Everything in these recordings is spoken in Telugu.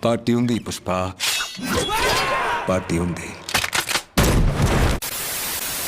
పార్టీ ఉంది పుష్ప, పార్టీ ఉంది.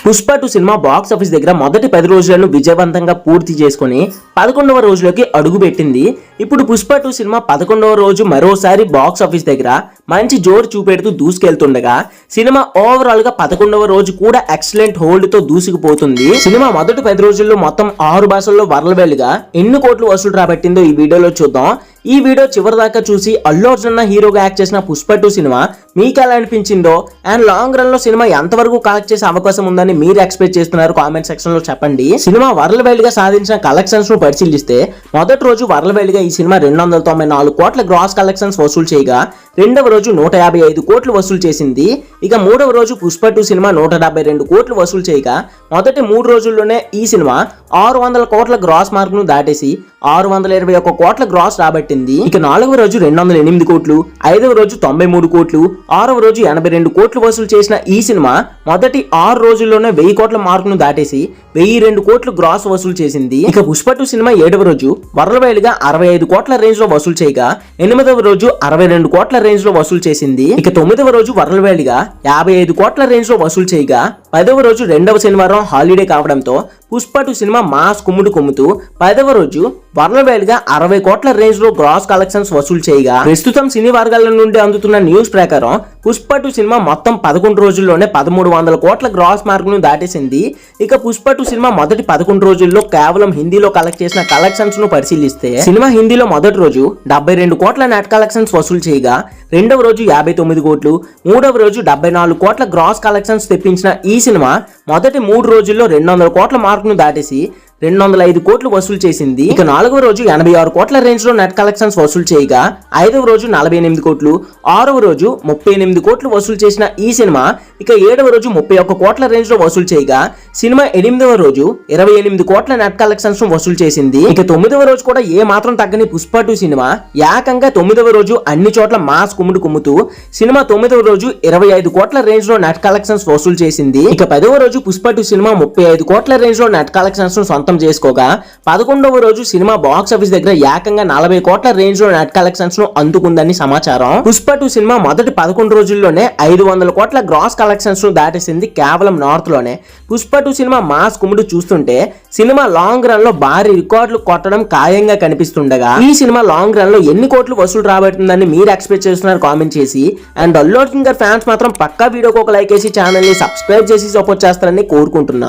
పుష్ప 2 సినిమా బాక్స్ ఆఫీస్ దగ్గర మొదటి 10 రోజులను విజయవంతంగా పూర్తి చేసుకుని 11వ రోజులోకి అడుగుపెట్టింది. ఇప్పుడు పుష్ప 2 సినిమా 11వ రోజు మరోసారి బాక్స్ ఆఫీస్ దగ్గర మంచి జోరు చూపెడుతూ దూసుకెళ్తుండగా సినిమా ఓవరాల్ గా 11వ రోజు కూడా ఎక్సలెంట్ హోల్డ్ తో దూసుకుపోతుంది. సినిమా మొదటి 10 రోజుల్లో మొత్తం 6 భాషల్లో వరల్డ్గా ఎన్ని కోట్లు వసూలు రాబట్టిందో ఈ వీడియోలో చూద్దాం. ఈ వీడియో చివరి దాకా చూసి అల్లు అర్జున్ హీరోగా యాక్ట్ చేసిన పుష్ప 2 సినిమా మీకు ఎలా అనిపించిందో అండ్ లాంగ్ రన్ లో సినిమా ఎంతవరకు కలెక్ట్ చేసే అవకాశం ఉందని మీరు ఎక్స్పెక్ట్ చేస్తున్నారు కామెంట్ సెక్షన్ లో చెప్పండి. సినిమా వరల్డ్ వైడ్ గా సాధించిన కలెక్షన్స్ ను పరిశీలిస్తే మొదటి రోజు వరల్డ్ వైడ్ గా ఈ సినిమా 294 కోట్ల గ్రాస్ కలెక్షన్స్ వసూలు చేయగా రెండవ రోజు 155 కోట్లు వసూలు చేసింది. ఇక మూడవ రోజు పుష్ప 2 సినిమా 172 కోట్లు వసూలు చేయగా మొదటి 3 రోజుల్లోనే ఈ సినిమా 600 కోట్ల గ్రాస్ మార్క్ ను దాటేసి 621 కోట్ల గ్రాస్ రాబట్టింది. ఇక 4వ రోజు 208 కోట్లు, 5వ రోజు 93 కోట్లు, 6వ రోజు 82 కోట్లు వసూలు చేసిన ఈ సినిమా మొదటి 6 రోజుల్లోనే 1000 కోట్ల మార్క్ ను దాటేసి 1002 కోట్లు గ్రాస్ వసూలు చేసింది. ఇక పుష్ప 2 సినిమా 7వ రోజు వరల్డ్ వైడ్ గా 65 కోట్ల రేంజ్ లో వసూలు చేయగా 8వ రోజు 62 కోట్ల రేంజ్ లో వసూలు చేసింది. ఇక 9వ రోజు వరల్డ్ వైడ్ గా 55 కోట్ల రేంజ్ లో వసూలు చేయగా 10వ రోజు రెండవ శనివారం హాలిడే కావడంతో పుష్ప 2 సినిమా మాస్ కుమ్ముతూ 10వ రోజు వరల్డ్ వైడ్ గా 60 కోట్ల రేంజ్ లో గ్రాస్ కలెక్షన్స్ వసూలు చేయగా ప్రస్తుతం సినీ వర్గాల నుండి అందుతున్న న్యూస్ ప్రకారం పుష్ప 2 సినిమా మొత్తం 11 రోజుల్లోనే 1300 కోట్ల గ్రాస్ మార్క్ ను దాటేసింది. ఇక పుష్ప 2 సినిమా మొదటి 11 రోజుల్లో కేవలం హిందీలో కలెక్ట్ చేసిన కలెక్షన్స్ ను పరిశీలిస్తే సినిమా హిందీలో మొదటి రోజు 72 కోట్ల నెట్ కలెక్షన్స్ వసూలు చేయగా రెండవ రోజు 59 కోట్లు, మూడవ రోజు 74 కోట్ల గ్రాస్ కలెక్షన్స్ తెప్పించిన ఈ సినిమా మొదటి 3 రోజుల్లో 200 కోట్ల మార్క్ ను దాటేసి 205 కోట్లు వసూలు చేసింది. ఇక 4వ రోజు 86 కోట్ల రేంజ్ లో నెట్ కలెక్షన్స్ వసూలు చేయగా 5వ రోజు 48 కోట్లు, 6వ రోజు 38 కోట్లు వసూలు చేసిన ఈ సినిమా ఇక 7వ రోజు 31 కోట్ల రేంజ్ లో వసూలు చేయగా సినిమా 8వ రోజు 28 కోట్ల నెట్ కలెక్షన్స్ వసూలు చేసింది. ఇక 9వ రోజు కూడా ఏ మాత్రం తగ్గని పుష్ప 2 సినిమా ఏకంగా 9వ రోజు అన్ని చోట్ల మాస్ కుమ్ముతూ సినిమా 9వ రోజు 25 కోట్ల రేంజ్ లో నెట్ కలెక్షన్స్ వసూలు చేసింది. ఇక 10వ రోజు పుష్ప 2 సినిమా 35 కోట్ల రేంజ్ లో నెట్ కలెక్షన్స్ సొంతం చేసుకోగా 11వ రోజు సినిమా బాక్స్ ఆఫీస్ దగ్గర ఏకంగా 40 కోట్ల రేంజ్ లో నెట్ కలెక్షన్స్ ను అందుకుందని సమాచారం. పుష్ప 2 సినిమా మొదటి 11 రోజుల్లోనే 500 కోట్ల గ్రాస్ కలెక్షన్స్ ను దాటేసింది కేవలం నార్త్ లోనే. పుష్ప 2 సినిమా మాస్ కుమ్ముడు చూస్తుంటే సినిమా లాంగ్ రన్ లో భారీ రికార్డులు కొట్టడం ఖాయంగా కనిపిస్తుండగా ఈ సినిమా లాంగ్ రన్ లో ఎన్ని కోట్లు వసూలు రాబడుతుందని మీరు ఎక్స్పెక్ట్ చేస్తున్నారు కామెంట్ చేసి అండ్ అల్లు అర్జున్ గారి ఫ్యాన్స్ మాత్రం పక్కా వీడియోకి ఒక లైక్ వేసి ఛానల్ ని సబ్స్క్రైబ్ చేసి సపోర్ట్ చేస్తారని కోరుకుంటున్నా.